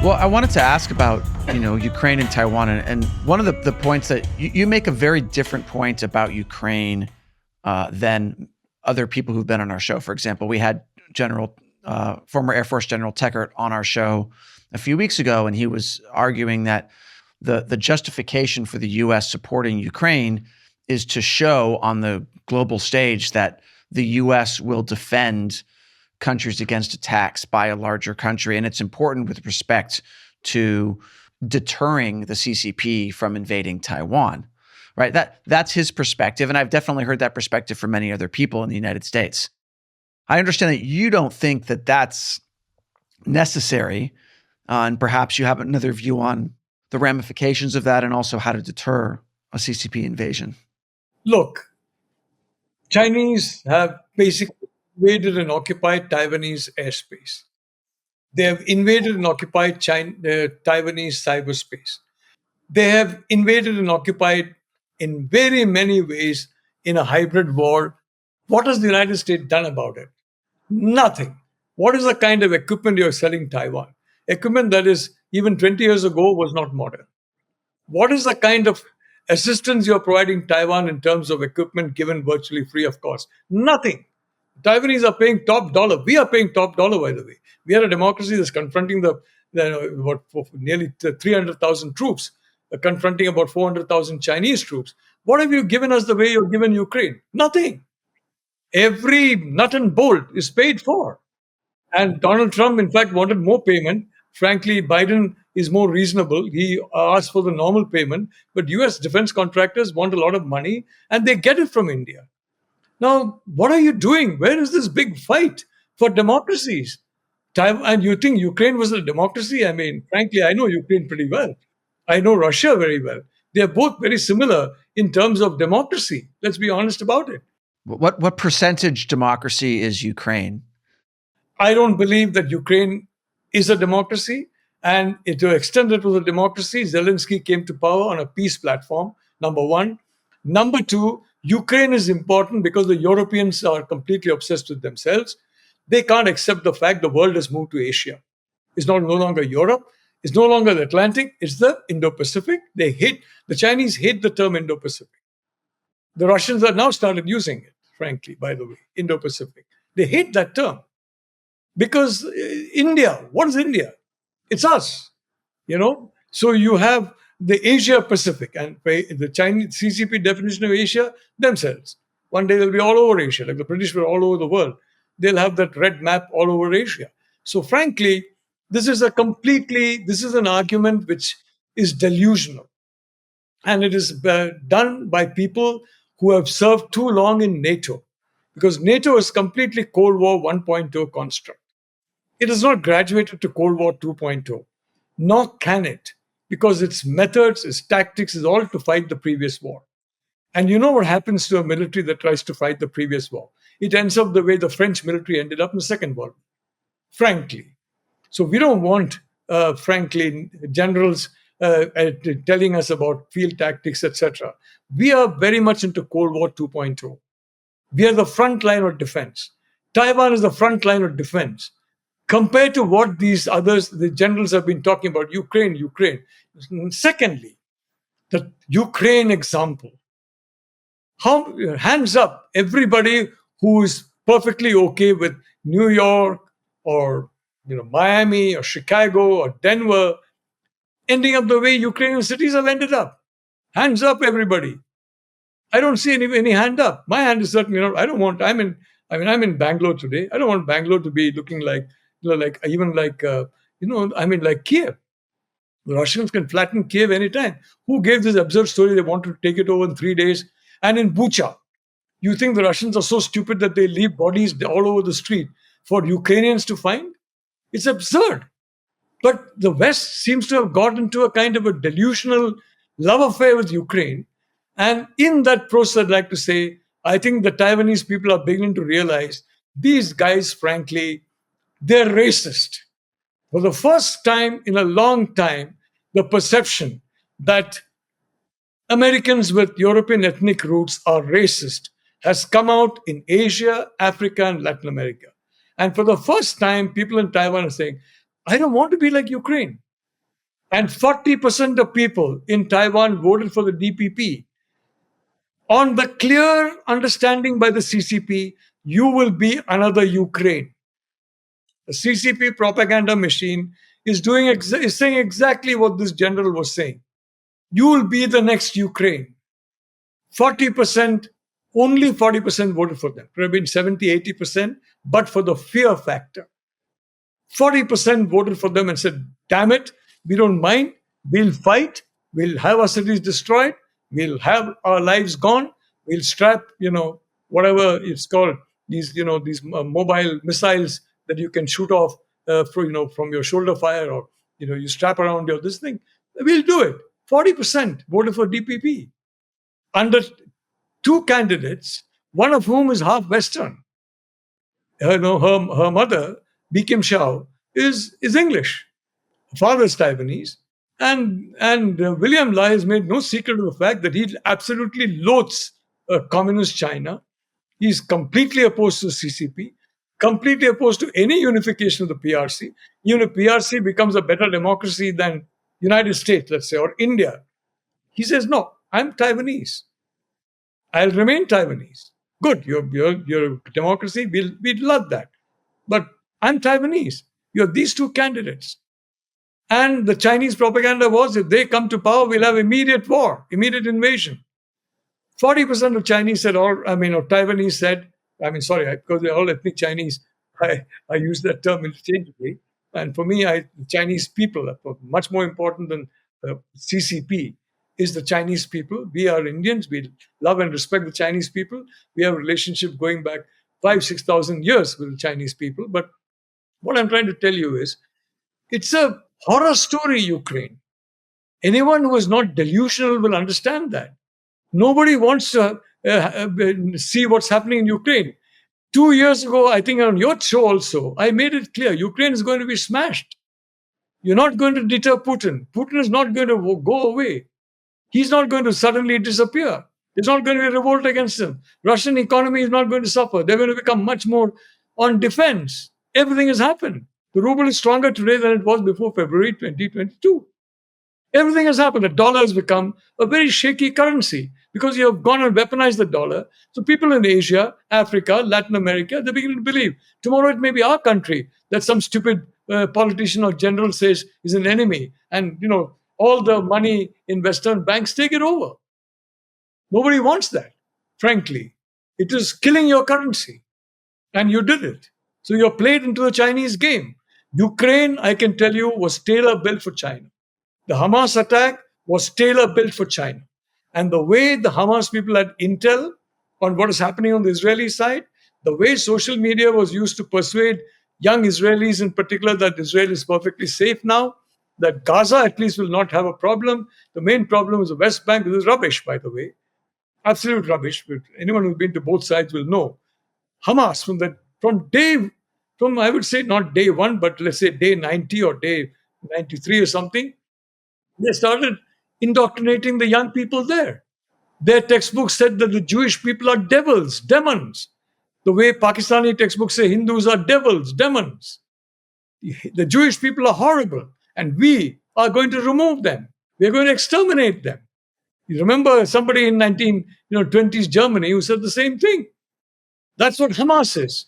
Well, I wanted to ask about, Ukraine and Taiwan. And one of the points that you make a very different point about Ukraine than other people who've been on our show. For example, we had former Air Force General Teckert on our show a few weeks ago, and he was arguing that the justification for the U.S. supporting Ukraine is to show on the global stage that the U.S. will defend countries against attacks by a larger country. And it's important with respect to deterring the CCP from invading Taiwan, right? That's his perspective. And I've definitely heard that perspective from many other people in the United States. I understand that you don't think that that's necessary. And perhaps you have another view on the ramifications of that and also how to deter a CCP invasion. Look, Chinese have basically invaded and occupied Taiwanese airspace. They have invaded and occupied Taiwanese cyberspace. They have invaded and occupied in very many ways in a hybrid war. What has the United States done about it? Nothing. What is the kind of equipment you're selling Taiwan? Equipment that is even 20 years ago was not modern. What is the kind of assistance you're providing Taiwan in terms of equipment given virtually free of cost? Nothing. Taiwanese are paying top dollar. We are paying top dollar, by the way. We are a democracy that's confronting nearly 300,000 troops, confronting about 400,000 Chinese troops. What have you given us the way you've given Ukraine? Nothing. Every nut and bolt is paid for. And Donald Trump, in fact, wanted more payment. Frankly, Biden is more reasonable. He asked for the normal payment. But US defense contractors want a lot of money, and they get it from India. Now, what are you doing? Where is this big fight for democracies? And you think Ukraine was a democracy? I mean, frankly, I know Ukraine pretty well. I know Russia very well. They're both very similar in terms of democracy. Let's be honest about it. What percentage democracy is Ukraine? I don't believe that Ukraine is a democracy. And to the extent it was a democracy, Zelensky came to power on a peace platform, number one. Number two, Ukraine is important because the Europeans are completely obsessed with themselves. They can't accept the fact the world has moved to Asia. It's no longer Europe. It's no longer the Atlantic. It's the Indo-Pacific. The Chinese hate the term Indo-Pacific. The Russians have now started using it, frankly, by the way, Indo-Pacific. They hate that term because India, what is India? It's us, So you have the Asia Pacific and the Chinese CCP definition of Asia themselves. One day they'll be all over Asia, like the British were all over the world. They'll have that red map all over Asia. So frankly, this is an argument which is delusional. And it is done by people who have served too long in NATO, because NATO is completely Cold War 1.0 construct. It has not graduated to Cold War 2.0, nor can it, because its methods, its tactics is all to fight the previous war. And you know what happens to a military that tries to fight the previous war? It ends up the way the French military ended up in the Second World War, frankly. So we don't want, frankly, generals telling us about field tactics, etc. We are very much into Cold War 2.0. We are the front line of defense. Taiwan is the front line of defense. Compared to what the generals have been talking about, Ukraine. Secondly, the Ukraine example. Hands up, everybody who is perfectly okay with New York or Miami or Chicago or Denver ending up the way Ukrainian cities have ended up. Hands up, everybody. I don't see any hand up. My hand is certainly not. I'm in Bangalore today. I don't want Bangalore to be looking like Kiev. The Russians can flatten Kiev anytime. Who gave this absurd story they wanted to take it over in 3 days? And in Bucha, you think the Russians are so stupid that they leave bodies all over the street for Ukrainians to find? It's absurd. But the West seems to have got into a kind of a delusional love affair with Ukraine. And in that process, I'd like to say, I think the Taiwanese people are beginning to realize these guys, frankly, they're racist. For the first time in a long time, the perception that Americans with European ethnic roots are racist has come out in Asia, Africa, and Latin America. And for the first time, people in Taiwan are saying, I don't want to be like Ukraine. And 40% of people in Taiwan voted for the DPP on the clear understanding by the CCP, you will be another Ukraine. The CCP propaganda machine is is saying exactly what this general was saying. You will be the next Ukraine. 40%, only 40% voted for them. It could have been 70, 80%, but for the fear factor. 40% voted for them and said, damn it, we don't mind. We'll fight. We'll have our cities destroyed. We'll have our lives gone. We'll strap, whatever it's called, these mobile missiles that you can shoot off, from your shoulder fire, or, you strap around your this thing. We'll do it. 40% voted for DPP under two candidates, one of whom is half Western. Her mother, Bikim Shao, is English. Her father is Taiwanese. And William Lai has made no secret of the fact that he absolutely loathes communist China. He's completely opposed to CCP, completely opposed to any unification of the PRC. Even if PRC becomes a better democracy than United States, let's say, or India, he says, no, I'm Taiwanese. I'll remain Taiwanese. Good, you're a democracy. We'd love that. But I'm Taiwanese. You have these two candidates. And the Chinese propaganda was, if they come to power, we'll have immediate war, immediate invasion. 40% of Chinese said, or Taiwanese said, because they're all ethnic Chinese, I use that term interchangeably. And for me, Chinese people are much more important than CCP. Is the Chinese people. We are Indians. We love and respect the Chinese people. We have a relationship going back 5,000-6,000 years with the Chinese people. But what I'm trying to tell you is, it's a horror story, Ukraine. Anyone who is not delusional will understand that. Nobody wants to see what's happening in Ukraine. 2 years ago, I think on your show also, I made it clear, Ukraine is going to be smashed. You're not going to deter Putin. Putin is not going to go away. He's not going to suddenly disappear. There's not going to be a revolt against him. Russian economy is not going to suffer. They're going to become much more on defense. Everything has happened. The ruble is stronger today than it was before February 2022. Everything has happened. The dollar has become a very shaky currency because you have gone and weaponized the dollar. So people in Asia, Africa, Latin America, they're beginning to believe tomorrow it may be our country that some stupid politician or general says is an enemy. And, all the money in Western banks take it over. Nobody wants that, frankly. It is killing your currency. And you did it. So you're played into the Chinese game. Ukraine, I can tell you, was tailor-built for China. The Hamas attack was tailor-built for China. And the way the Hamas people had intel on what is happening on the Israeli side, the way social media was used to persuade young Israelis in particular that Israel is perfectly safe now, that Gaza at least will not have a problem. The main problem is the West Bank. This is rubbish, by the way. Absolute rubbish. Anyone who's been to both sides will know. Hamas, from I would say not day one, but let's say day 90 or day 93 or something, they started indoctrinating the young people there. Their textbooks said that the Jewish people are devils, demons. The way Pakistani textbooks say Hindus are devils, demons. The Jewish people are horrible, and we are going to remove them. We are going to exterminate them. You remember somebody in 1920s Germany who said the same thing. That's what Hamas is.